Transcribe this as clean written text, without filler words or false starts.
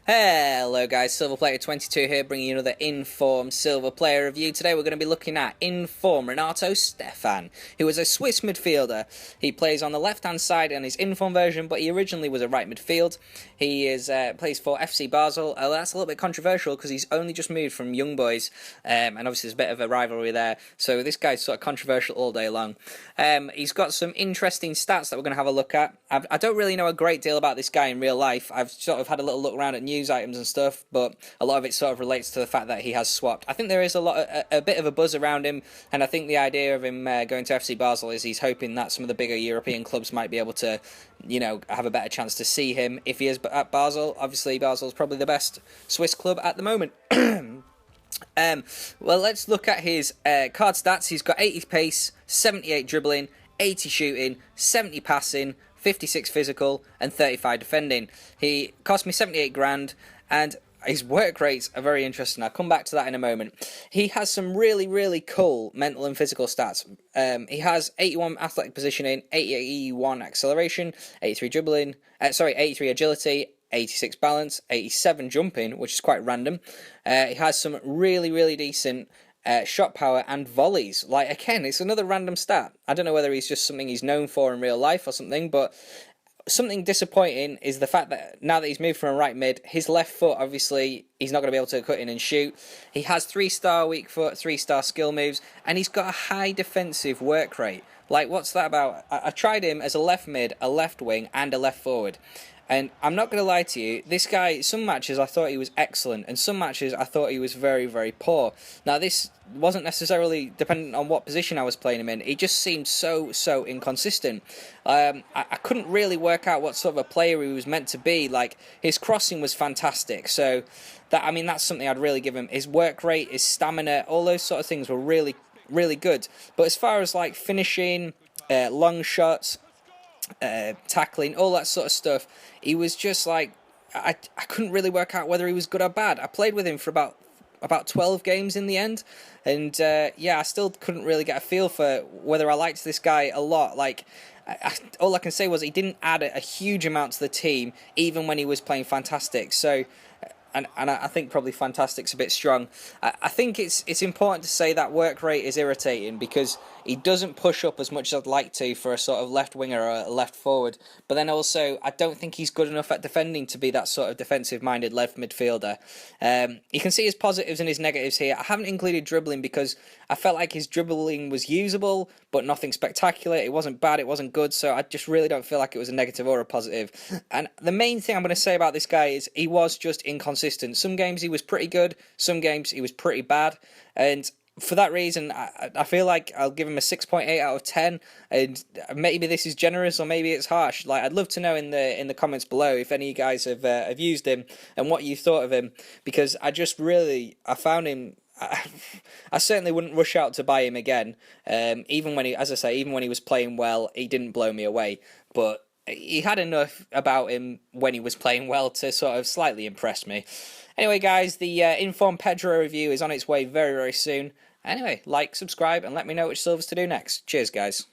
Hello guys, Silver Player 22 here, bringing you another Inform Silver Player review. Today we're going to be looking at Inform Renato Steffan, who is a Swiss midfielder. He plays on the left-hand side in his Inform version, but he originally was a right midfield. He plays for FC Basel. That's a little bit controversial because he's only just moved from Young Boys, and obviously there's a bit of a rivalry there. So this guy's sort of controversial all day long. He's got some interesting stats that we're going to have a look at. I don't really know a great deal about this guy in real life. I've sort of had a little look around at news items and stuff, but a lot of it sort of relates to the fact that he has swapped. I think there is a bit of a buzz around him, and I think the idea of him going to FC Basel is he's hoping that some of the bigger European clubs might be able to, have a better chance to see him if he is at Basel. Obviously, Basel's probably the best Swiss club at the moment. Well, let's look at his card stats. He's got 80 pace, 78 dribbling, 80 shooting, 70 passing, 56 physical, and 35 defending. He cost me 78 grand, and his work rates are very interesting. I'll come back to that in a moment. He has some really, really cool mental and physical stats. He has 81 athletic positioning, 81 acceleration, 83 dribbling, 83 agility, 86 balance, 87 jumping, which is quite random. He has some really, really decent shot power and volleys. Like, again, it's another random stat. I don't know whether he's just something he's known for in real life or something, but something disappointing is the fact that now that he's moved from a right mid, his left foot, obviously, he's not going to be able to cut in and shoot. He has 3-star weak foot, 3-star skill moves, and he's got a high defensive work rate. Like, what's that about? I tried him as a left mid, a left wing, and a left forward. And I'm not going to lie to you, this guy, some matches I thought he was excellent, and some matches I thought he was very, very poor. Now, this wasn't necessarily dependent on what position I was playing him in. He just seemed so inconsistent. I couldn't really work out what sort of a player he was meant to be. Like, his crossing was fantastic, so that's something I'd really give him. His work rate, his stamina, all those sort of things were really, really good. But as far as, like, finishing, long shots, tackling, all that sort of stuff, he was just like, I couldn't really work out whether he was good or bad. I played with him for about 12 games in the end, and I still couldn't really get a feel for whether I liked this guy a lot. Like, all I can say was he didn't add a huge amount to the team, even when he was playing fantastic. So, and I think probably fantastic's a bit strong. I think it's important to say that work rate is irritating because he doesn't push up as much as I'd like to for a sort of left winger or a left forward. But then also, I don't think he's good enough at defending to be that sort of defensive-minded left midfielder. You can see his positives and his negatives here. I haven't included dribbling because I felt like his dribbling was usable, but nothing spectacular. It wasn't bad, it wasn't good, so I just really don't feel like it was a negative or a positive. And the main thing I'm going to say about this guy is he was just inconsistent. Some games he was pretty good, some games he was pretty bad, and for that reason, I feel like I'll give him a 6.8 out of 10, and maybe this is generous or maybe it's harsh. Like, I'd love to know in the comments below if any of you guys have used him and what you thought of him, because I found him. I certainly wouldn't rush out to buy him again. Even when he was playing well, he didn't blow me away, but he had enough about him when he was playing well to sort of slightly impress me. Anyway, guys, the Inform Pedro review is on its way very, very soon. Anyway, like, subscribe, and let me know which silvers to do next. Cheers, guys.